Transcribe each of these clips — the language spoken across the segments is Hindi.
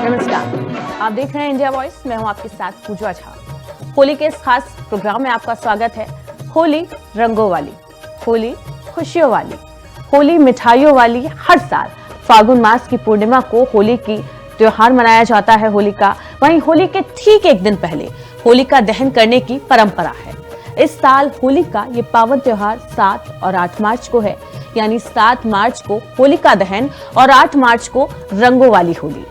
नमस्कार, आप देख रहे हैं इंडिया वॉइस। मैं हूं आपके साथ पूजा झा। होली के इस खास प्रोग्राम में आपका स्वागत है। होली रंगों वाली, होली खुशियों वाली, होली मिठाइयों वाली। हर साल फागुन मास की पूर्णिमा को होली की त्योहार मनाया जाता है। होली का वहीं होली के ठीक एक दिन पहले होलिका दहन करने की परंपरा है। इस साल होली का ये पावन त्योहार 7 और 8 मार्च को है, यानी 7 मार्च को होलिका दहन और 8 मार्च को रंगों वाली होली।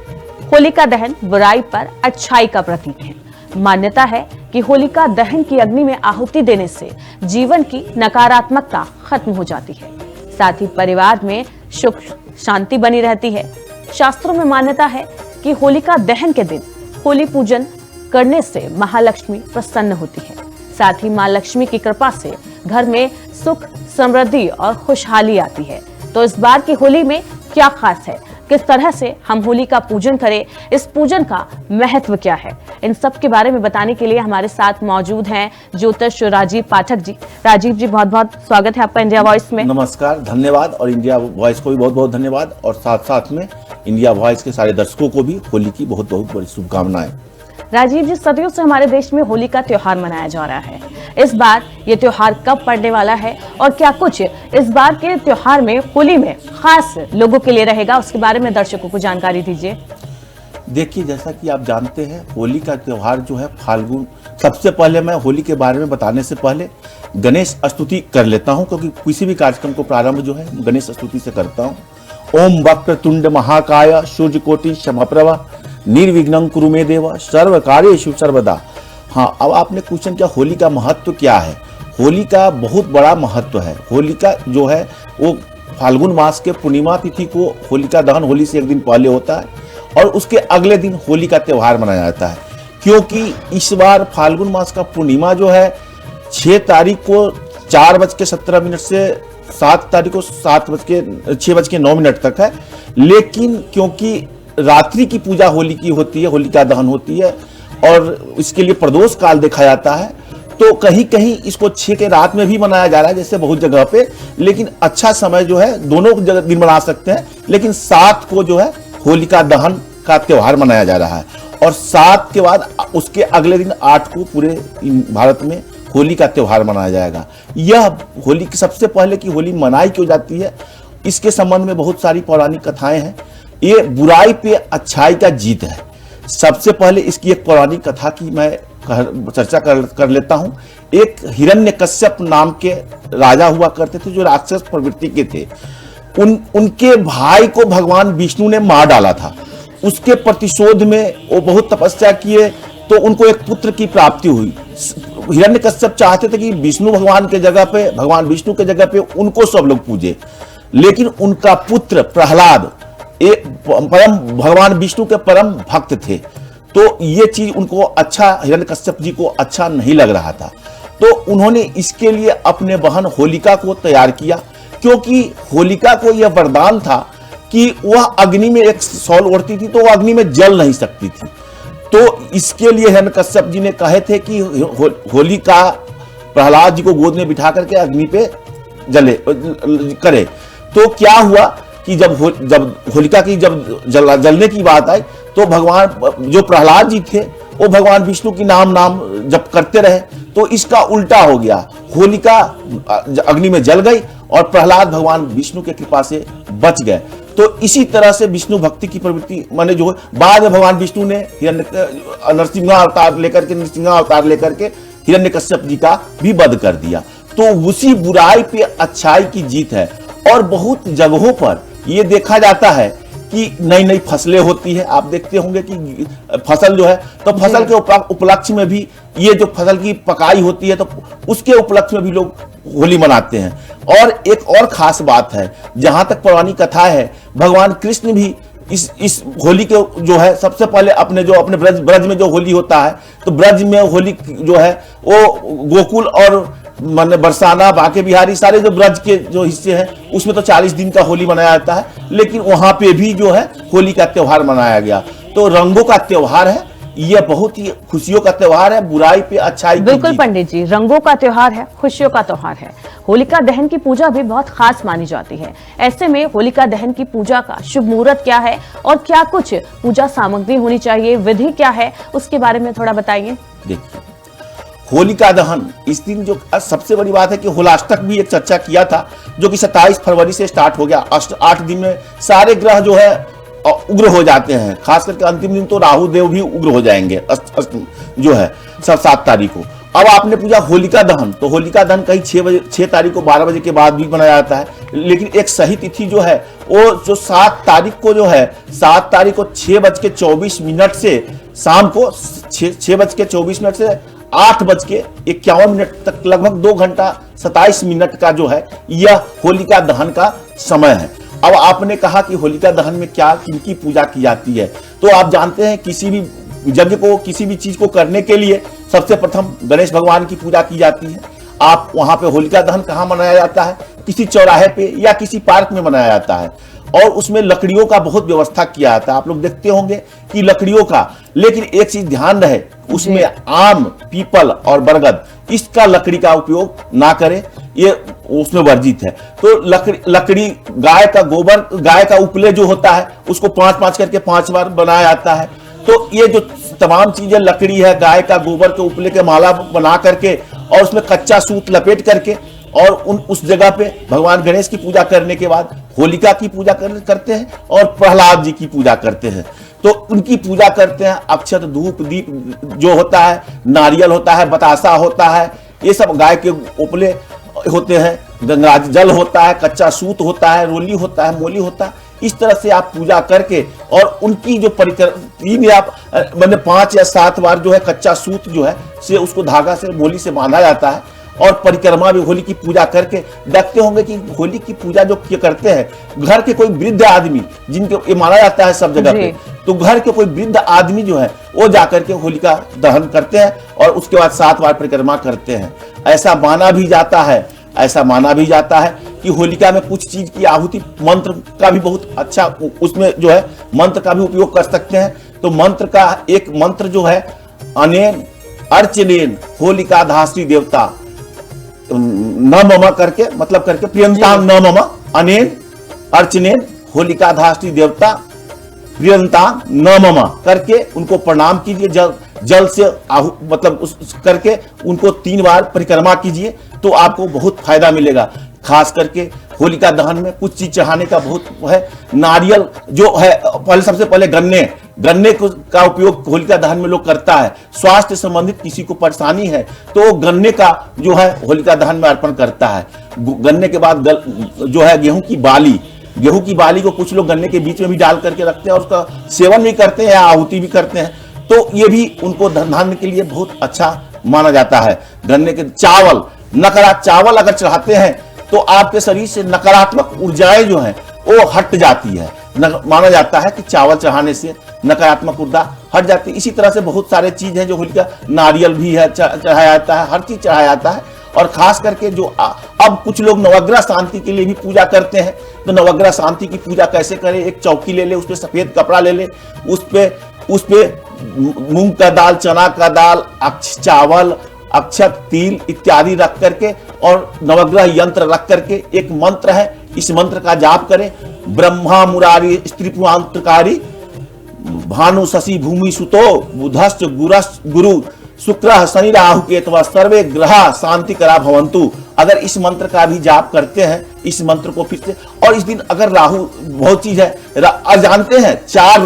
होलिका दहन बुराई पर अच्छाई का प्रतीक है। मान्यता है कि होलिका दहन की अग्नि में आहुति देने से जीवन की नकारात्मकता खत्म हो जाती है, साथ ही परिवार में सुख शांति बनी रहती है। शास्त्रों में मान्यता है कि होलिका दहन के दिन होली पूजन करने से महालक्ष्मी प्रसन्न होती है, साथ ही मां लक्ष्मी की कृपा से घर में सुख समृद्धि और खुशहाली आती है। तो इस बार की होली में क्या खास है, किस तरह से हम होली का पूजन करें, इस पूजन का महत्व क्या है, इन सब के बारे में बताने के लिए हमारे साथ मौजूद हैं ज्योतिष राजीव पाठक जी। राजीव जी, बहुत बहुत स्वागत है आपका इंडिया वॉइस में। नमस्कार, धन्यवाद। और इंडिया वॉइस को भी बहुत बहुत धन्यवाद, और साथ साथ में इंडिया वॉइस के सारे दर्शकों को भी होली की बहुत बहुत बड़ी शुभकामनाएं। राजीव जी, सदियों से हमारे देश में होली का त्योहार मनाया जा रहा है। इस बार ये त्योहार कब पड़ने वाला है और क्या कुछ इस बार के त्योहार में होली में खास लोगों के लिए रहेगा, उसके बारे में दर्शकों को जानकारी दीजिए। देखिए, जैसा कि आप जानते हैं, होली का त्योहार जो है फाल्गुन। सबसे पहले मैं होली के बारे में बताने से पहले गणेश स्तुति कर लेता हूं, क्योंकि किसी भी कार्यक्रम को प्रारंभ जो है गणेश स्तुति से करता हूं। ओम वक्रतुंड महाकाय सूर्यकोटि समप्रभा निर्विघ्नं कुरु मे देव सर्व कार्येषु सर्वदा। हाँ, अब आपने क्वेश्चन किया होली का महत्व क्या है। होली का बहुत बड़ा महत्व है। होली का जो है वो फाल्गुन मास के पूर्णिमा तिथि को होलिका दहन होली से एक दिन पहले होता है, और उसके अगले दिन होली का त्योहार मनाया जाता है। क्योंकि इस बार फाल्गुन मास का पूर्णिमा जो है 6 तारीख को 4:17 से 7 तारीख को 6:09 तक है। लेकिन क्योंकि रात्रि की पूजा होली की होती है, होलिका दहन होती है, और इसके लिए प्रदोष काल देखा जाता है, तो कहीं कहीं इसको 6 के रात में भी मनाया जा रहा है, जैसे बहुत जगह पे। लेकिन अच्छा समय जो है दोनों जगह दिन मना सकते हैं, लेकिन 7 को जो है होलिका दहन का त्योहार मनाया जा रहा है, और 7 के बाद उसके अगले दिन 8 को पूरे भारत में होली का त्योहार मनाया जाएगा। यह होली की सबसे पहले की होली मनाई क्यों जाती है, इसके संबंध में बहुत सारी पौराणिक कथाएं हैं। ये बुराई पे अच्छाई का जीत है। सबसे पहले इसकी एक पौराणिक कथा की मैं चर्चा कर लेता हूं। एक हिरण्यकश्यप नाम के राजा हुआ करते थे, जो राक्षस प्रवृत्ति के थे। उनके भाई को भगवान विष्णु ने मार डाला था। उसके प्रतिशोध में वो बहुत तपस्या किए, तो उनको एक पुत्र की प्राप्ति हुई। हिरण्यकश्यप चाहते थे कि विष्णु भगवान के जगह पे, भगवान विष्णु के जगह पे उनको सब लोग पूजे, लेकिन उनका पुत्र प्रहलाद एक परम भगवान विष्णु के परम भक्त थे। तो ये चीज उनको अच्छा, हिरण्यकश्यप जी को अच्छा नहीं लग रहा था। तो उन्होंने इसके लिए अपने बहन होलिका को तैयार किया, क्योंकि होलिका को यह वरदान था कि वह अग्नि में एक शॉल ओढ़ती थी, तो वह अग्नि में जल नहीं सकती थी। तो इसके लिए हिरण्यकश्यप जी ने कहे थे कि होलिका प्रहलाद जी को गोद में बिठा करके अग्नि पे करे। तो क्या हुआ कि जब होलिका की जलने की बात आई, तो भगवान जो प्रहलाद जी थे वो भगवान विष्णु की नाम जप करते रहे, तो इसका उल्टा हो गया। होलिका अग्नि में जल गई और प्रहलाद भगवान विष्णु के कृपा से बच गए। तो इसी तरह से विष्णु भक्ति की प्रवृत्ति माने जो बाद में भगवान विष्णु ने नरसिंह अवतार लेकर के हिरण्यकश्यप जी का भी वध कर दिया। तो उसी बुराई पे अच्छाई की जीत है। और बहुत जगहों पर ये देखा जाता है कि नई नई फसलें होती है। आप देखते होंगे कि फसल जो है, तो फसल के उपलक्ष्य में भी ये जो फसल की पकाई होती है, तो उसके उपलक्ष्य में भी लोग होली मनाते हैं। और एक और खास बात है, जहां तक पौराणिक कथा है, भगवान कृष्ण भी इस होली के जो है सबसे पहले अपने ब्रज में जो होली होता है, तो ब्रज में होली जो है वो गोकुल और माने बरसाना, बांके बिहारी, सारे जो ब्रज के जो हिस्से हैं उसमें तो 40 दिन का होली मनाया जाता है। लेकिन वहां पे भी जो है होली का त्योहार मनाया गया। तो रंगों का त्योहार है, यह बहुत ही खुशियों का त्योहार है, बुराई पे अच्छाई की बिल्कुल जीत। पंडित जी, रंगों का त्योहार है, खुशियों का त्योहार है। होलिका दहन की पूजा भी बहुत खास मानी जाती है। ऐसे में होलिका दहन की पूजा का शुभ मुहूर्त क्या है और क्या कुछ पूजा सामग्री होनी चाहिए, विधि क्या है, उसके बारे में थोड़ा बताइए। देखिए, होलिका दहन इस दिन जो सबसे बड़ी बात है कि होलाष्टक भी एक चर्चा किया था, जो कि 27 फरवरी से स्टार्ट हो गया। 8 दिन में सारे ग्रह जो है उग्र हो जाते हैं, खास करके अंतिम दिन तो राहु देव भी उग्र हो जाएंगे जो है 7 तारीख को। अब आपने पूछा होलिका दहन, तो होलिका दहन कहीं 6 तारीख को 12 बजे के बाद भी मनाया जाता है, लेकिन एक सही तिथि जो है वो जो 7 तारीख को जो है 7 तारीख को 6:24 से शाम को 6:24 से 8:51 तक लगभग 2 घंटा 27 मिनट का जो है यह होलिका दहन का समय है। अब आपने कहा कि होलिका दहन में क्या किनकी पूजा की जाती है, तो आप जानते हैं किसी भी यज्ञ को, किसी भी चीज को करने के लिए सबसे प्रथम गणेश भगवान की पूजा की जाती है। आप वहां पे होलिका दहन कहाँ मनाया जाता है, किसी चौराहे पे या किसी पार्क में मनाया जाता है, और उसमें लकड़ियों का बहुत व्यवस्था किया जाता है। आप लोग देखते होंगे कि लकड़ियों का, लेकिन एक चीज ध्यान रहे, उसमें आम, पीपल और बरगद इसका लकड़ी का उपयोग ना करें, ये उसमें वर्जित है। तो लकड़ी गाय का गोबर, गाय का उपले जो होता है उसको 5-5 करके 5 बार बनाया जाता है। तो ये जो तमाम चीजें लकड़ी है, गाय का गोबर के उपले के माला बना करके और उसमें कच्चा सूत लपेट करके और उस जगह पे भगवान गणेश की पूजा करने के बाद होलिका की पूजा करते हैं और प्रहलाद जी की पूजा करते हैं। तो उनकी पूजा करते हैं। अक्षत, धूप, दीप जो होता है, नारियल होता है, बतासा होता है, ये सब गाय के उपले होते हैं, गंगा जल होता है, कच्चा सूत होता है, रोली होता है, मोली होता है। इस तरह से आप पूजा करके और उनकी जो परिक्रमा 5 या 7 बार जो है कच्चा सूत जो है से उसको धागा से, मोली से बांधा जाता है और परिक्रमा भी होली की पूजा करके देखते होंगे कि होली की पूजा जो करते हैं घर के कोई वृद्ध आदमी, जिनके ये माना जाता है सब जगह पे, तो घर के कोई वृद्ध आदमी जो है वो जाकर के होलिका दहन करते हैं और उसके बाद 7 बार परिक्रमा करते हैं। ऐसा माना भी जाता है कि होलिका में कुछ चीज की आहुति, मंत्र का भी बहुत अच्छा उसमें जो है मंत्र का भी उपयोग कर सकते हैं। तो मंत्र का एक मंत्र जो है, अनेन अर्चनेन होलिका धात्री देवता न मम करके, मतलब करके प्रियंता न मम अनेन अर्चनेन होलिका धात्री देवता प्रियंता न मम करके उनको प्रणाम कीजिए। जल से मतलब करके उनको 3 बार परिक्रमा कीजिए तो आपको बहुत फायदा मिलेगा। खास करके होलिका दहन में कुछ चीज चढ़ाने का बहुत है। नारियल जो है, सबसे पहले गन्ने का उपयोग होलिका दहन में लोग करता है। स्वास्थ्य संबंधित किसी को परेशानी है तो गन्ने का जो है होलिका दहन में अर्पण करता है। गन्ने के बाद जो है गेहूं की बाली को कुछ लोग गन्ने के बीच में भी डाल करके रखते हैं और उसका सेवन भी करते हैं या आहुति भी करते हैं। तो ये भी उनको धान्य के लिए बहुत अच्छा माना जाता है। गन्ने के चावल अगर चढ़ाते हैं तो आपके शरीर से नकारात्मक ऊर्जाएं जो हैं वो हट जाती है। माना जाता है कि चावल चढ़ाने से नकारात्मक ऊर्जा हट जाती है। इसी तरह से बहुत सारे चीज हैं जो होलिका, नारियल भी है चढ़ाया जाता है, हर चीज चढ़ाया जाता है। और खास करके जो अब कुछ लोग नवग्रह शांति के लिए भी पूजा करते हैं, तो नवग्रह शांति की पूजा कैसे करें? एक चौकी ले ले, उस पर सफेद कपड़ा ले ले, उस पे मूंग का दाल, चना का दाल, चावल, अक्षत, तिल इत्यादि रख करके और नवग्रह यंत्र रख करके एक मंत्र है, इस मंत्र का जाप करें। ब्रह्मा मुरारी स्त्रीपुरांतकारी भानु शशि भूमि सुतो बुधश्च गुरु शुक्र शनि राहु केतु सर्वे ग्रह शांति करा भवंतु। अगर इस मंत्र का भी जाप करते हैं, इस मंत्र को फिर से, और इस दिन अगर राहु बहुत चीज है, जानते हैं 4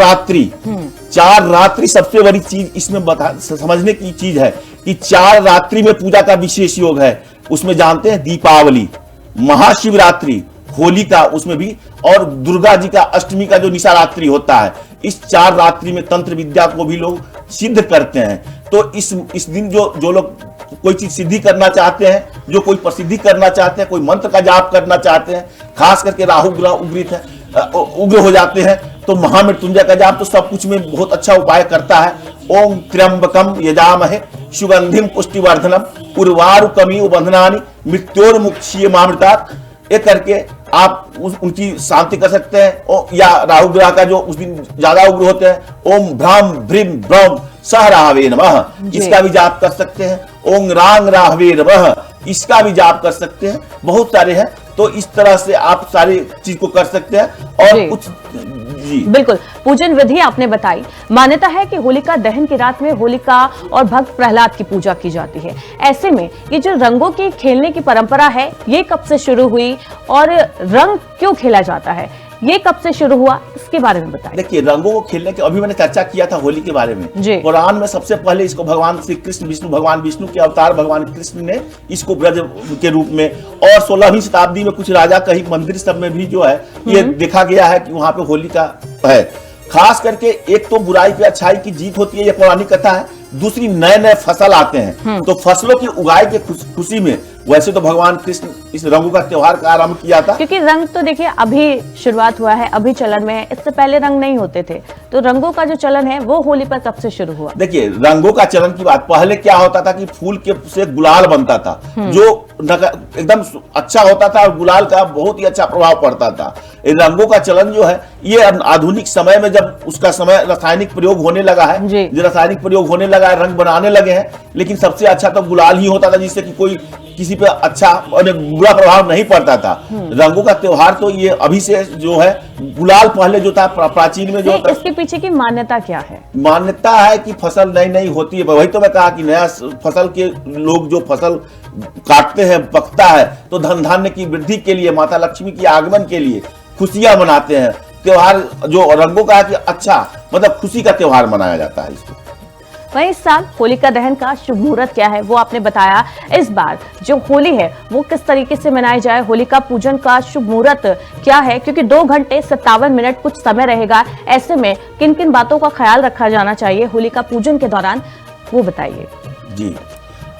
रात्रि सबसे बड़ी चीज इसमें समझने की चीज है कि 4 रात्रि में पूजा का विशेष योग है। उसमें जानते हैं दीपावली, महाशिवरात्रि, होलिका उसमें भी, और दुर्गा जी का अष्टमी का जो निशारात्रि होता है, इस 4 रात्रि में तंत्र विद्या को भी लोग सिद्ध करते हैं। तो इस दिन जो लोग कोई चीज सिद्धि करना चाहते हैं, जो कोई प्रसिद्धि करना चाहते हैं, कोई मंत्र का जाप करना चाहते हैं, खास करके राहु ग्रह उग्र हो जाते हैं, तो महामृत्युंजय का जाप तो सब कुछ में बहुत अच्छा उपाय करता है। ओम त्र्यंबकम यजामहे सुगंधिम पुष्टिवर्धनम उर्वारुकमिव बंधनानि मृत्योर्मुक्षीयमामृतात्, ये करके आप उनकी शांति कर सकते हैं। या राहु ग्रह का जो उस दिन ज्यादा उग्र होते हैं, ओम भ्राम भ्रीम ब्रह्म सह राहवे नमः, इसका भी जाप कर सकते हैं। ओम रांग राहवे नमः, इसका भी जाप कर सकते हैं। बहुत सारे हैं, तो इस तरह से आप सारी चीज को कर सकते हैं। और कुछ जी बिल्कुल, पूजन विधि आपने बताई। मान्यता है कि होलिका दहन की रात में होलिका और भक्त प्रहलाद की पूजा की जाती है। ऐसे में ये जो रंगों की खेलने की परंपरा है, ये कब से शुरू हुई और रंग क्यों खेला जाता है, ये कब से शुरू हुआ, इसके बारे में बताइए। देखिए, रंगों को खेलने के अभी मैंने चर्चा किया था होली के बारे में। कुरान में सबसे पहले इसको भगवान श्री कृष्ण भगवान विष्णु के अवतार भगवान कृष्ण ने इसको ब्रज के रूप में, और 16वीं शताब्दी में कुछ राजा कहीं मंदिर सब में भी जो है ये देखा गया है कि वहां पे होली का है। खास करके एक तो बुराई पे अच्छाई की जीत होती है, ये पौराणिक कथा है। दूसरी, नए नए फसल आते हैं, तो फसलों की उगाई के खुशी में वैसे तो भगवान कृष्ण इस रंगों का त्योहार का आरंभ किया था। क्योंकि रंग तो देखिए अभी शुरुआत हुआ है, अभी चलन में है, इससे पहले रंग नहीं होते थे। तो रंगों का जो चलन है वो होली पर कब से शुरू हुआ? देखिए, रंगों का चलन की बात, पहले क्या होता था कि फूल के से गुलाल बनता था जो एकदम अच्छा होता था और गुलाल का बहुत ही अच्छा प्रभाव पड़ता था। रंगों का चलन जो है ये आधुनिक समय में जब उसका समय रासायनिक प्रयोग होने लगा है, जो रासायनिक प्रयोग होने लगा है, रंग बनाने लगे हैं, लेकिन सबसे अच्छा तो गुलाल ही होता था, जिससे कि कोई किसी पे अच्छा और बुरा प्रभाव नहीं पड़ता था। रंगों का त्योहार तो ये अभी से जो है, गुलाल पहले जो था प्राचीन में जो था। इसके पीछे की मान्यता क्या है? मान्यता है कि फसल नई नई होती है, वही तो मैं कहा कि नया फसल के लोग जो फसल काटते हैं, पकता है, तो धन धान्य की वृद्धि के लिए, माता लक्ष्मी के आगमन के लिए खुशियां मनाते हैं। त्योहार जो रंगों का है कि अच्छा मतलब खुशी का त्योहार मनाया जाता है इसको। वहीं इस साल होलिका दहन का शुभ मुहूर्त क्या है वो आपने बताया। इस बार जो होली है वो किस तरीके से मनाई जाए, होलिका पूजन का शुभ मुहूर्त क्या है, क्योंकि 2 घंटे 57 मिनट कुछ समय रहेगा। ऐसे में किन किन बातों का ख्याल रखा जाना चाहिए होलिका पूजन के दौरान, वो बताइए। जी,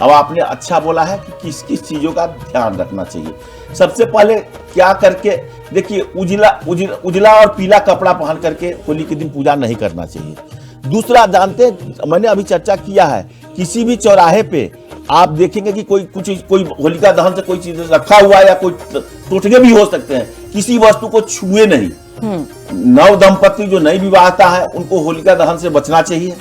अब आपने अच्छा बोला है कि किस किस चीजों का ध्यान रखना चाहिए। सबसे पहले क्या करके देखिए, उजला और पीला कपड़ा पहन करके होली के दिन पूजा नहीं करना चाहिए। दूसरा, जानते, मैंने अभी चर्चा किया है, किसी भी चौराहे पे आप देखेंगे कि कोई होलिका दहन से कोई चीज रखा हुआ है या कोई टूटने भी हो सकते हैं, किसी वस्तु को छुए नहीं। नव दंपति जो नई विवाहता है उनको होलिका दहन से बचना चाहिए।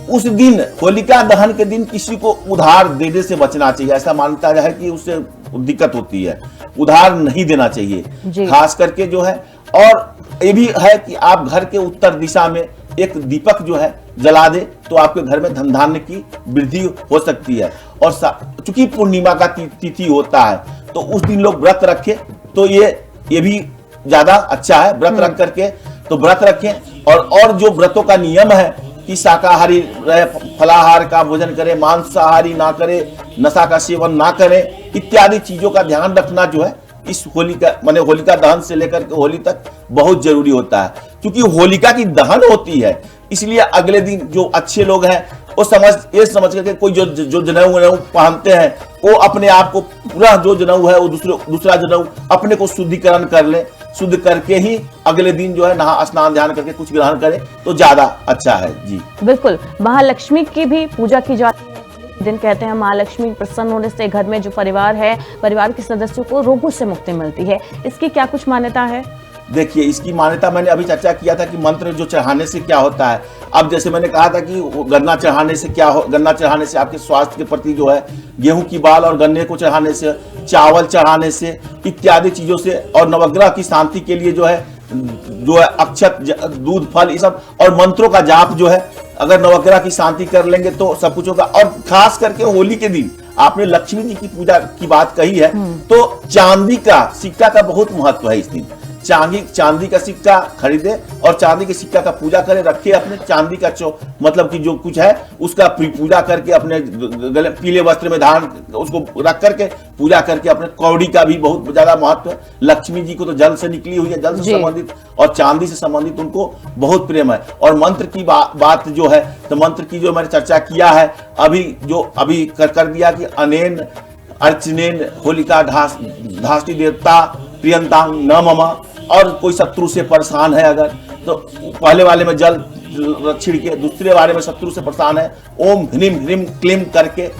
उस दिन होलिका दहन के दिन किसी को उधार देने से बचना चाहिए। ऐसा मानता है कि उससे दिक्कत होती है, उधार नहीं देना चाहिए खास करके जो है। और ये भी है कि आप घर के उत्तर दिशा में एक दीपक जो है जला दे तो आपके घर में धन धान्य की वृद्धि हो सकती है। और चूंकि पूर्णिमा का तिथि होता है तो उस दिन लोग व्रत रखें तो ये भी ज्यादा अच्छा है। व्रत रख करके तो व्रत रखें। और जो व्रतों का नियम है कि शाकाहारी रहे, फलाहार का भोजन करे, मांसाहारी ना करे, नशा का सेवन ना करे, इत्यादि चीजों का ध्यान रखना जो है इस होलिका दहन से लेकर के होली तक बहुत जरूरी होता है। क्योंकि होलिका की दहन होती है, इसलिए अगले दिन जो अच्छे लोग हैं वो समझ करके कोई जो जनेऊ पहनते हैं वो अपने आप को पूरा जो जनेऊ है वो दूसरा जनेऊ अपने को शुद्धिकरण कर ले, शुद्ध करके ही अगले दिन जो है नहा स्नान ध्यान करके कुछ ग्रहण करे तो ज्यादा अच्छा है। जी बिल्कुल, महालक्ष्मी की भी पूजा की जाती है। दिन कहते हैं महालक्ष्मी प्रसन्न होने से घर में जो परिवार है, परिवार के सदस्यों को रोगों से मुक्ति मिलती है। इसकी क्या कुछ मान्यता है? देखिए, इसकी मान्यता मैंने अभी चर्चा किया था कि मंत्र जो चढ़ाने से क्या होता है। अब जैसे मैंने कहा था कि गन्ना चढ़ाने से क्या हो, गन्ना चढ़ाने से आपके स्वास्थ्य के प्रति जो है, गेहूं की बाल और गन्ने को चढ़ाने से, चावल चढ़ाने से, इत्यादि चीजों से, और नवग्रह की शांति के लिए जो है अक्षत, दूध, फल, ये सब, और मंत्रों का जाप जो है, अगर नवग्रह की शांति कर लेंगे तो सब कुछ होगा। और खास करके होली के दिन आपने लक्ष्मी जी की पूजा की बात कही है, तो चांदी का सिक्का का बहुत महत्व है इस दिन। चांदी का सिक्का खरीदे और चांदी के सिक्का का पूजा करे, रखे अपने चांदी का मतलब कि जो कुछ है उसका पूजा करके अपने गले पीले वस्त्र में धारण उसको रख करके पूजा करके अपने कौड़ी का भी बहुत ज्यादा महत्व है। लक्ष्मी जी को तो जल से निकली हुई है, जल से संबंधित और चांदी से संबंधित उनको बहुत प्रेम है। और मंत्र की बात जो है, तो मंत्र की जो मैंने चर्चा किया है अभी कर दिया कि अनेन अर्चनेन होलिका धाष्टि देवता प्रियंतांग न ममा। और कोई शत्रु से परेशान है अगर, तो पहले वाले में जल छिड़के, दूसरे वाले में शत्रु से परेशान है, ओम ह्रीम ह्रीम क्लीम करके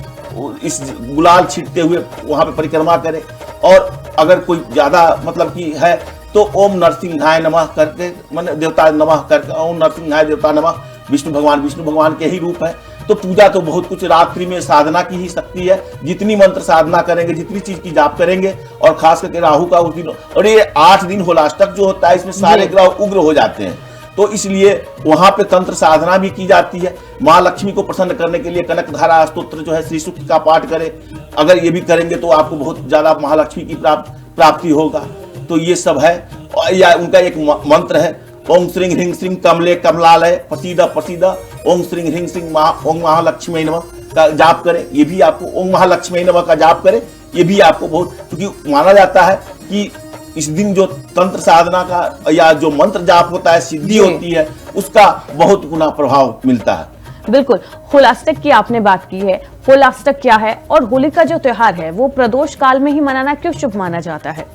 इस गुलाल छिड़कते हुए वहां पे परिक्रमा करे। और अगर कोई ज्यादा मतलब कि है तो ओम नरसिंहाय नमः करके, माने देवता नमः करके, ओम नरसिंहाय देवता नमः, विष्णु भगवान के ही रूप है। तो पूजा तो बहुत कुछ, रात्रि में साधना की ही शक्ति है। जितनी मंत्र साधना करेंगे, जितनी चीज की जाप करेंगे, और खास करके राहु का उस दिन, और ये 8 दिन होलाष्टक जो होता है, इसमें सारे ग्रह उग्र हो जाते हैं। तो इसलिए वहां पे तंत्र साधना भी की जाती है। माँ लक्ष्मी को प्रसन्न करने के लिए कनकधारा स्तोत्र जो है, श्री सूक्त का पाठ करें। अगर ये भी करेंगे तो आपको बहुत ज्यादा महालक्ष्मी की प्राप्ति होगा। तो ये सब है। या उनका एक मंत्र है, ओम श्रीं ह्रीं श्रीं कमले कमलालय प्रसीद प्रसीद, ओम श्रीं ह्रीं श्रीं ओम महालक्ष्मी नमः का जाप करें। ये भी आपको, ओम महालक्ष्मी नमः का जाप करें, ये भी आपको बहुत, क्योंकि माना जाता है कि इस दिन जो तंत्र साधना का या जो मंत्र जाप होता है, सिद्धि होती है, उसका बहुत गुना प्रभाव मिलता है। बिल्कुल। होलाष्टक की आपने बात की है, होलाष्टक क्या है और होली का जो त्योहार है वो प्रदोष काल में ही मनाना क्यों शुभ माना जाता है?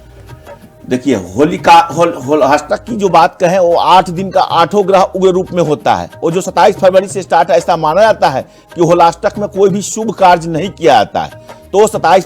देखिए, होलाष्टक की जो बात कहें, वो 8 दिन का 8 ग्रह उग्र रूप में होता है। वो जो 27 फरवरी से स्टार्ट है, ऐसा माना जाता है कि होलाष्टक में कोई भी शुभ कार्य नहीं किया जाता है। तो 27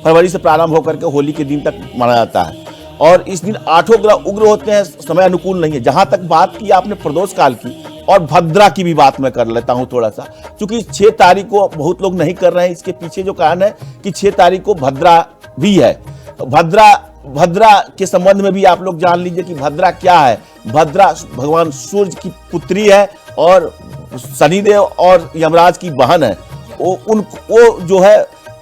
फरवरी से प्रारंभ होकर के होली के दिन तक माना जाता है। और इस दिन 8 ग्रह उग्र होते हैं, समय अनुकूल नहीं है। जहां तक बात की आपने प्रदोष काल की, और भद्रा की भी बात मैं कर लेता हूं थोड़ा सा, क्योंकि 6 तारीख को बहुत लोग नहीं कर रहे हैं। इसके पीछे जो कारण है कि 6 तारीख को भद्रा भी है। भद्रा के संबंध में भी आप लोग जान लीजिए कि भद्रा क्या है। भद्रा भगवान सूर्य की पुत्री है और शनिदेव और यमराज की बहन है। वो जो है,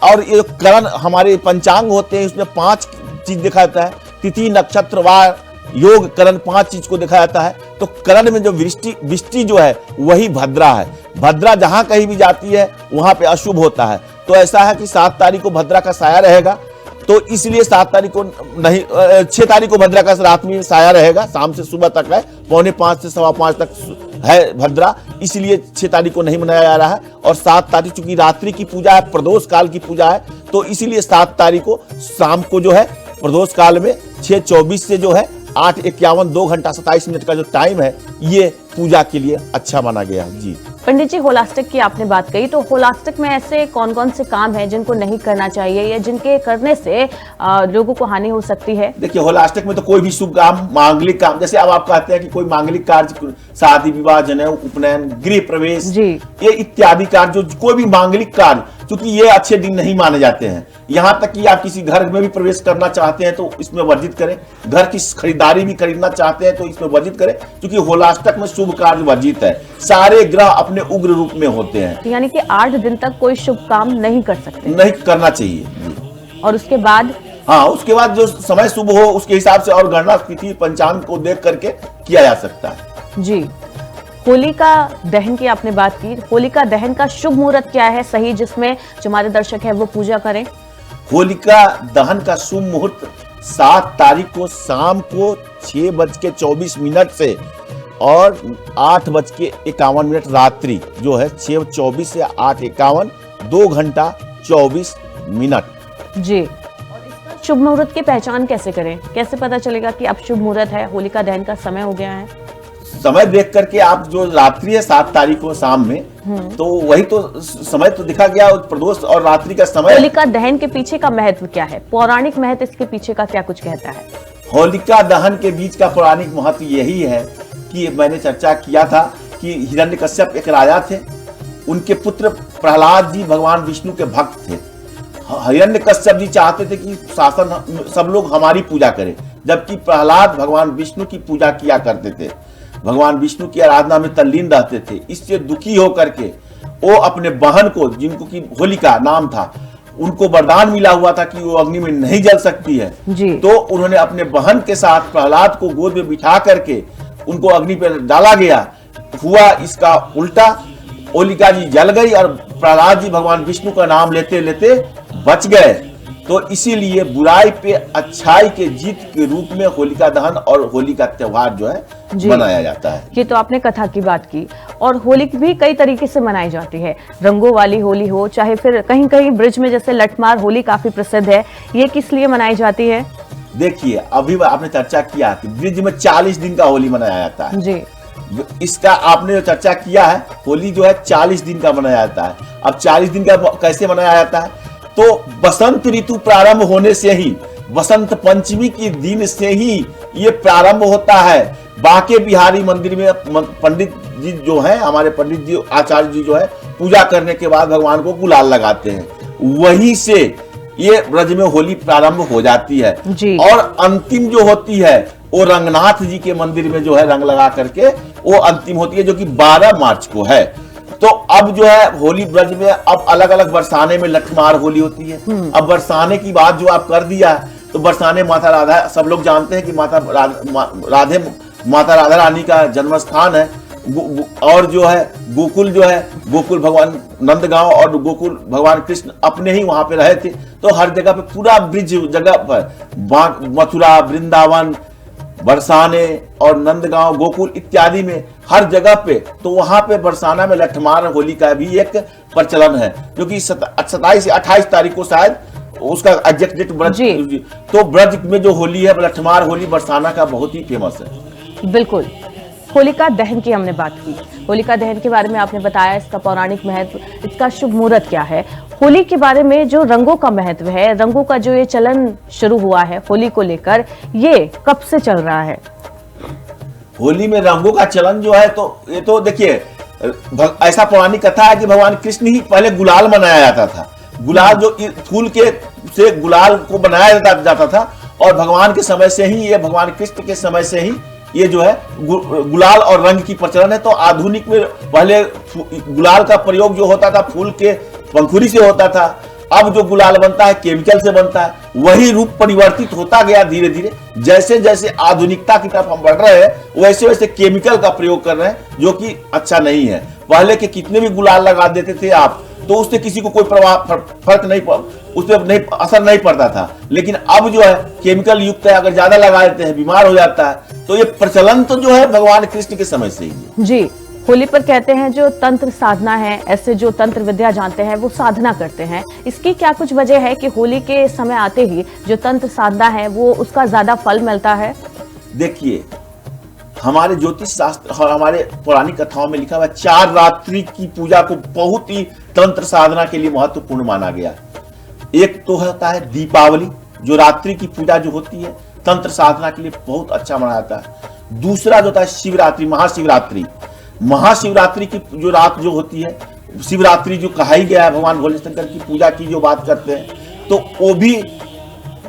और ये करण हमारे पंचांग होते हैं, उसमें 5 चीज दिखा जाता है, तिथि नक्षत्र वार योग करण, 5 चीज को दिखाया जाता है। तो करण में जो विष्टि जो है वही भद्रा है। भद्रा जहां कहीं भी जाती है वहां पे अशुभ होता है। तो ऐसा है कि 7 तारीख को भद्रा का साया रहेगा, तो इसलिए 7 तारीख को नहीं, 6 तारीख को भद्रा का रात में साया रहेगा, शाम से सुबह तक है, 4:45 से 5:15 तक है भद्रा, इसलिए 6 तारीख को नहीं मनाया जा रहा है। और 7 तारीख चूंकि रात्रि की पूजा है, प्रदोष काल की पूजा है, तो इसीलिए 7 तारीख को शाम को जो है प्रदोष काल में 6:24 से जो है 8:51, 2 घंटा 27 मिनट का जो टाइम है, ये पूजा के लिए अच्छा माना गया है। जी पंडित जी, होलाष्टक की आपने बात कही, तो होलाष्टक में ऐसे कौन कौन से काम हैं जिनको नहीं करना चाहिए या जिनके करने से लोगों को हानि हो सकती है? देखिए, होलाष्टक में तो कोई भी शुभ काम, मांगलिक काम, जैसे अब आप कहते हैं कि कोई मांगलिक कार्य, शादी विवाह, जनेऊ, उपनयन, गृह प्रवेश, ये इत्यादि कार्य, जो कोई भी मांगलिक कार्य, क्योंकि ये अच्छे दिन नहीं माने जाते हैं। यहाँ तक कि आप किसी घर में भी प्रवेश करना चाहते हैं तो इसमें वर्जित करें। घर की खरीदारी भी खरीदना चाहते हैं तो इसमें वर्जित करें, क्योंकि होलाष्टक में शुभ कार्य वर्जित है। सारे ग्रह अपने उग्र रूप में होते हैं। तो यानी कि 8 दिन तक कोई शुभ काम नहीं कर सकते? नहीं करना चाहिए। और उसके बाद? हाँ, उसके बाद जो समय शुभ हो उसके हिसाब से, और गणना तिथि पंचांग को देख करके किया जा सकता है। जी। होलिका दहन की आपने बात की, होलिका दहन का शुभ मुहूर्त क्या है सही, जिसमें जो हमारे दर्शक है वो पूजा करें? होलिका दहन का शुभ मुहूर्त 7 तारीख को शाम को 6:24 से और 8:51 रात्रि जो है 6:24 से 8:51, 2 घंटा 24 मिनट। जी। और इसका शुभ मुहूर्त की पहचान कैसे करें? कैसे पता चलेगा कि अब शुभ मुहूर्त है, होलिका दहन का समय हो गया है? समय देख करके, आप जो रात्रि है 7 तारीख को शाम में, तो वही तो समय तो दिखा गया, प्रदोष और रात्रि का समय। होलिका दहन के पीछे का महत्व क्या है? पौराणिक महत्व इसके पीछे का क्या कुछ कहता है? होलिका दहन के बीच का पौराणिक महत्व यही है कि मैंने चर्चा किया था कि हिरण्यकश्यप एक राजा थे, उनके पुत्र प्रहलाद जी भगवान विष्णु के भक्त थे। हिरण्यकश्यप जी चाहते थे कि शासन सब लोग हमारी पूजा करें, जबकि प्रहलाद भगवान विष्णु की पूजा किया करते थे, भगवान विष्णु की आराधना में तल्लीन रहते थे। इससे दुखी होकर के वो अपने बहन को, जिनको की होलिका नाम था, उनको वरदान मिला हुआ था कि वो अग्नि में नहीं जल सकती है जी। तो उन्होंने अपने बहन के साथ प्रहलाद को गोद में बिठा करके उनको अग्नि पर डाला गया। हुआ इसका उल्टा, होलिका जी जल गई और प्रहलाद जी भगवान विष्णु का नाम लेते लेते बच गए। तो इसीलिए बुराई पे अच्छाई के जीत के रूप में होलिका दहन और होली का त्योहार जो है मनाया जाता है। ये तो आपने कथा की बात की, और होली भी कई तरीके से मनाई जाती है। रंगों वाली होली हो, चाहे फिर कहीं कहीं ब्रिज में जैसे लठमार होली काफी प्रसिद्ध है, ये किस लिए मनाई जाती है? देखिए, अभी आपने चर्चा किया कि ब्रिज में 40 दिन का होली मनाया जाता है जी। इसका आपने जो चर्चा किया है, होली जो है 40 दिन का मनाया जाता है। अब 40 दिन का कैसे मनाया जाता है? तो बसंत ऋतु प्रारंभ होने से ही, बसंत पंचमी के दिन से ही ये प्रारंभ होता है। बांके बिहारी मंदिर में पंडित जी जो है, हमारे पंडित जी आचार्य जी जो है, पूजा करने के बाद भगवान को गुलाल लगाते हैं। वहीं से ये ब्रज में होली प्रारंभ हो जाती है जी। और अंतिम जो होती है वो रंगनाथ जी के मंदिर में जो है रंग लगा करके वो अंतिम होती है, जो कि 12 मार्च को है। तो अब जो है होली ब्रज में अब अलग अलग बरसाने में लठमार होली होती है। अब बरसाने की बात जो आप कर दिया, तो बरसाने माता राधा, सब लोग जानते हैं कि माता राधा रानी का जन्म स्थान है। और जो है गोकुल भगवान नंदगांव और गोकुल भगवान कृष्ण अपने ही वहां पे रहे थे। तो हर जगह पे पूरा ब्रिज जगह पर मथुरा, वृंदावन, बरसाने और नंदगांव, गोकुल इत्यादि में हर जगह पे, तो वहां पे बरसाना में लठमार होली का भी एक प्रचलन है, जो कि 27 से 28 तारीख को शायद उसका एग्जैक्ट डेट ब्रज। तो ब्रज में जो होली है, लठमार होली बरसाना का बहुत ही फेमस है। बिल्कुल। होलिका दहन की हमने बात की, होलिका दहन के बारे में आपने बताया इसका पौराणिक महत्व, इसका शुभ मुहूर्त क्या है। होली के बारे में जो रंगों का महत्व है, रंगों का जो ये चलन शुरू हुआ है होली को लेकर, ये कब से चल रहा है? होली में रंगों का चलन जो है, तो ये तो देखिए ऐसा पौराणिक कथा है कि भगवान कृष्ण ही पहले गुलाल मनाया जाता था। गुलाल जो फूल के से गुलाल को बनाया जाता था, और भगवान के समय से ही, ये भगवान कृष्ण के समय से ही ये जो है गुलाल और रंग की प्रचलन है। तो आधुनिक में पहले गुलाल का प्रयोग जो होता था फूल के पंखुड़ी से होता था, अब जो गुलाल बनता है केमिकल से बनता है। वही रूप परिवर्तित होता गया धीरे धीरे, जैसे जैसे आधुनिकता की तरफ हम बढ़ रहे हैं वैसे वैसे केमिकल का प्रयोग कर रहे हैं, जो कि अच्छा नहीं है। पहले के कितने भी गुलाल लगा देते थे आप, तो उससे किसी को कोई फर्क नहीं, उस पर नहीं असर नहीं पड़ता था। लेकिन अब जो है केमिकल युक्त है, अगर ज्यादा लगा देते हैं बीमार हो जाता है। तो ये प्रचलन तो जो है भगवान कृष्ण के समय से ही है। जी। होली पर कहते हैं जो तंत्र साधना है, ऐसे जो तंत्र विद्या जानते हैं वो साधना करते हैं। इसकी क्या कुछ वजह है कि होली के समय आते ही जो तंत्र साधना है वो उसका ज्यादा फल मिलता है? देखिए, हमारे ज्योतिष शास्त्र और हमारे पौराणिक कथाओं में लिखा हुआ 4 रात्रि की पूजा को बहुत ही तंत्र साधना के लिए महत्वपूर्ण माना गया। एक तो होता है दीपावली, जो रात्रि की पूजा जो होती है तंत्र साधना के लिए बहुत अच्छा माना जाता है। दूसरा जो होता है शिवरात्रि, महाशिवरात्रि की जो रात जो होती है, शिवरात्रि जो कहा ही गया है, भगवान भोले शंकर की पूजा की जो बात करते हैं, तो वो भी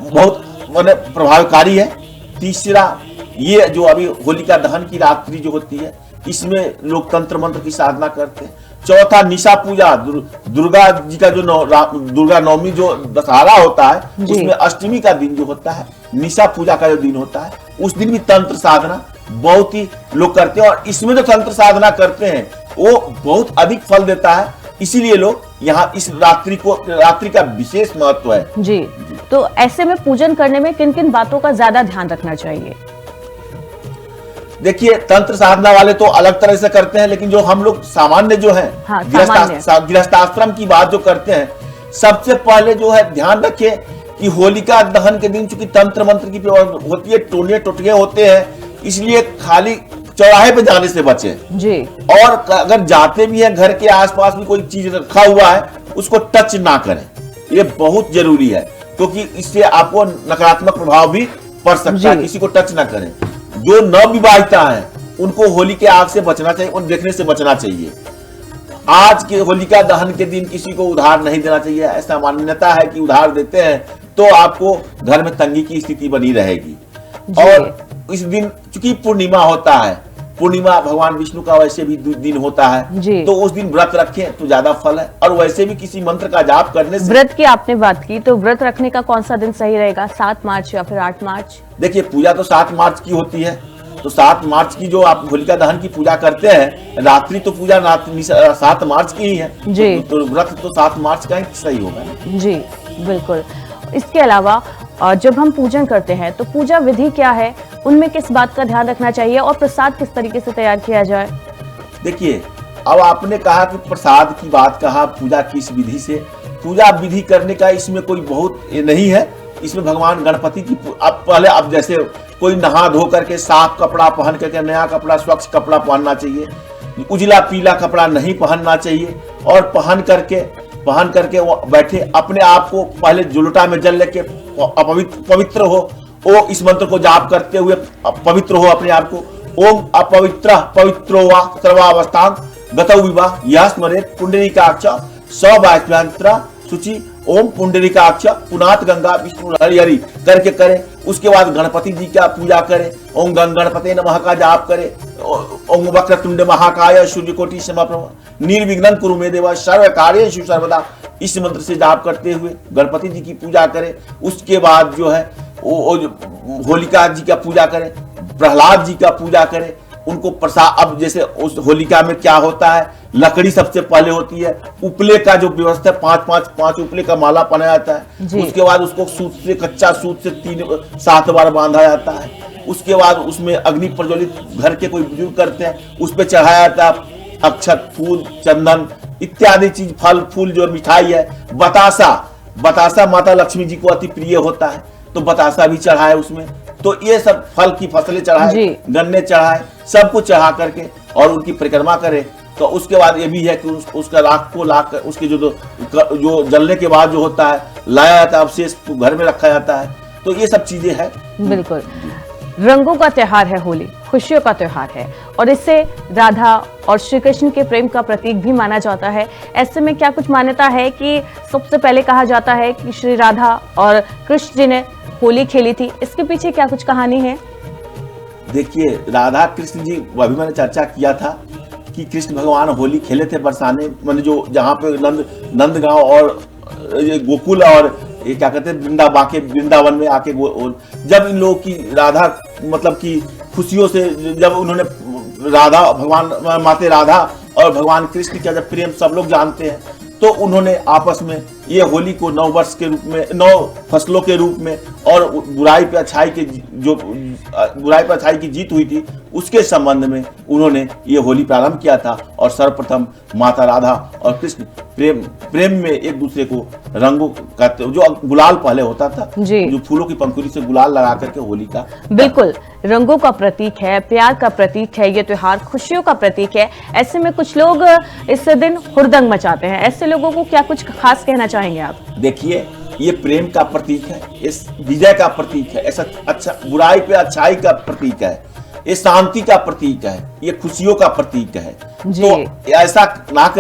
बहुत प्रभावकारी है। तीसरा ये जो अभी होलिका दहन की रात्रि जो होती है, इसमें लोग तंत्र मंत्र की साधना करते हैं। चौथा निशा पूजा, दुर्गा जी का जो दुर्गा नवमी जो दशहरा होता है, उसमें अष्टमी का दिन जो होता है, निशा पूजा का जो दिन होता है, उस दिन भी तंत्र साधना बहुत ही लोग करते हैं। और इसमें जो तंत्र साधना करते हैं वो बहुत अधिक फल देता है, इसीलिए लोग यहाँ इस रात्रि का विशेष महत्व है। जी। तो ऐसे में पूजन करने में किन किन बातों का ज्यादा ध्यान रखना चाहिए? देखिए, तंत्र साधना वाले तो अलग तरह से करते हैं, लेकिन जो हम लोग सामान्य जो है, गृहस्थाश्रम की बात जो करते हैं, सबसे पहले जो है ध्यान रखें कि होलिका दहन के दिन चूंकि तंत्र मंत्र की होती है, टोने टोटके होते हैं, इसलिए खाली चौराहे पे जाने से बचें जी। और अगर जाते भी हैं, घर के आसपास भी कोई चीज रखा हुआ है उसको टच ना करें, ये बहुत जरूरी है, क्योंकि इससे आपको नकारात्मक प्रभाव भी पड़ सकता है। किसी को टच ना करें। जो नवविवाहिता है उनको होली के आग से बचना चाहिए, उन देखने से बचना चाहिए। आज के होलिका दहन के दिन किसी को उधार नहीं देना चाहिए। ऐसा मान्यता है कि उधार देते हैं तो आपको घर में तंगी की स्थिति बनी रहेगी। और इस दिन चूंकि पूर्णिमा होता है, पूर्णिमा भगवान विष्णु का वैसे भी दिन होता है, तो उस दिन व्रत रखें तो ज्यादा फल है। और वैसे भी किसी मंत्र का जाप करने से, व्रत की आपने बात की, तो व्रत रखने का कौन सा दिन सही रहेगा, 7 मार्च या फिर 8 मार्च? देखिए, पूजा तो 7 मार्च की होती है, तो 7 मार्च की जो आप होलिका दहन की पूजा करते हैं, रात्रि तो पूजा 7 मार्च की ही है जी। तो व्रत तो 7 मार्च का ही सही होगा जी। बिल्कुल। इसके अलावा जब हम पूजन करते हैं तो पूजा विधि क्या है, उनमें किस बात का ध्यान रखना चाहिए और प्रसाद किस तरीके से तैयार किया जाए? देखिए, अब आपने कहा कि प्रसाद की बात कहा, पूजा किस विधि से, पूजा विधि करने का इसमें कोई बहुत नहीं है। इसमें भगवान गणपति की अब जैसे कोई नहा धो करके साफ कपड़ा पहन करके, नया कपड़ा स्वच्छ कपड़ा पहनना चाहिए, उजला पीला कपड़ा नहीं पहनना चाहिए, और पहन करके पहन करके वो बैठे, अपने आप को पहले जुलटा में जल लेके पवित्र हो, ओ इस मंत्र को जाप करते हुए पवित्र हो अपने आप को। ओम अपवित्र पवित्रो वा सर्वावस्थान गतौ विवाह यह स्मरेत पुंडरीकाक्ष सवास्यांत्र शुचि ओम पुंडरीकाक्ष पुनात गंगा विष्णु हरि हरि करके करे। उसके बाद गणपति जी का पूजा करे, ओम गणपते नमः का जाप करे, ओम वक्रतुंड महाकाय सूर्यकोटि समप्रभ निर्विघ्नं कुरु मे देव सर्व कार्येषु सर्वदा, इस मंत्र से जाप करते हुए गणपति जी की पूजा करें। उसके बाद जो है होलिका जी का पूजा करें, प्रहलाद जी का पूजा करें, उनको प्रसाद। अब जैसे उस होलिका में क्या होता है, लकड़ी सबसे पहले होती है, उपले का जो व्यवस्था है, पांच उपले का माला पहनाया जाता है। उसके बाद उसको सूत से, कच्चा सूत से 7 बार बांधा जाता है। उसके बाद उसमें अग्नि प्रज्वलित घर के कोई बुजुर्ग करते हैं, उस पर चढ़ाया जाता है अक्षत, फूल, चंदन इत्यादि चीज, फल फूल, जो मिठाई है, बतासा माता लक्ष्मी जी को अति प्रिय होता है, तो बतासा भी चढ़ाए उसमें। तो ये सब फल की फसलें चढ़ाए, गन्ने चढ़ाए, सब कुछ चढ़ा करके और उनकी परिक्रमा करे। तो उसके बाद ये भी है कि उसका राख को ला कर उसके जो जलने के बाद जो होता है लाया जाता है, अवशेष घर में रखा जाता है। तो ये सब चीजें हैं। बिल्कुल, रंगों का त्योहार है होली, खुशियों का त्योहार है, और इससे राधा और श्री कृष्ण के प्रेम का प्रतीक भी माना जाता है। ऐसे में क्या कुछ मान्यता है कि सबसे पहले कहा जाता है कि श्री राधा और कृष्ण जी ने होली खेली थी, इसके पीछे क्या कुछ कहानी है? देखिए, राधा कृष्ण जी, अभी मैंने चर्चा किया था कि कृष्ण भगवान होली खेले थे बरसाने, मैंने जो जहाँ पे नंदगांव और गोकुल और ये क्या कहते हैं वृंदावन में आके जब इन लोगों की राधा मतलब कि खुशियों से, जब उन्होंने राधा भगवान माते राधा और भगवान कृष्ण का जब प्रेम सब लोग जानते हैं, तो उन्होंने आपस में ये होली को 9 वर्ष के रूप में, 9 फसलों के रूप में, और बुराई पे अच्छाई की जीत हुई थी, उसके संबंध में उन्होंने ये होली प्रारंभ किया था। और सर्वप्रथम माता राधा और कृष्ण प्रेम में एक दूसरे को रंगों का, जो गुलाल पहले होता था, जो फूलों की पंखुड़ी से गुलाल लगा करके होली का, बिल्कुल रंगों का प्रतीक है, प्यार का प्रतीक है, ये त्योहार खुशियों का प्रतीक है। ऐसे में कुछ लोग इस दिन हुड़दंग मचाते हैं, ऐसे लोगों को क्या कुछ खास कहना चाहेंगे आप? देखिए, ये प्रेम का प्रतीक है, इस विजय का प्रतीक है, ऐसा अच्छा बुराई पे अच्छाई का प्रतीक है, ये शांति का प्रतीक है, ये खुशियों का प्रतीक है। तो ऐसा ना करें।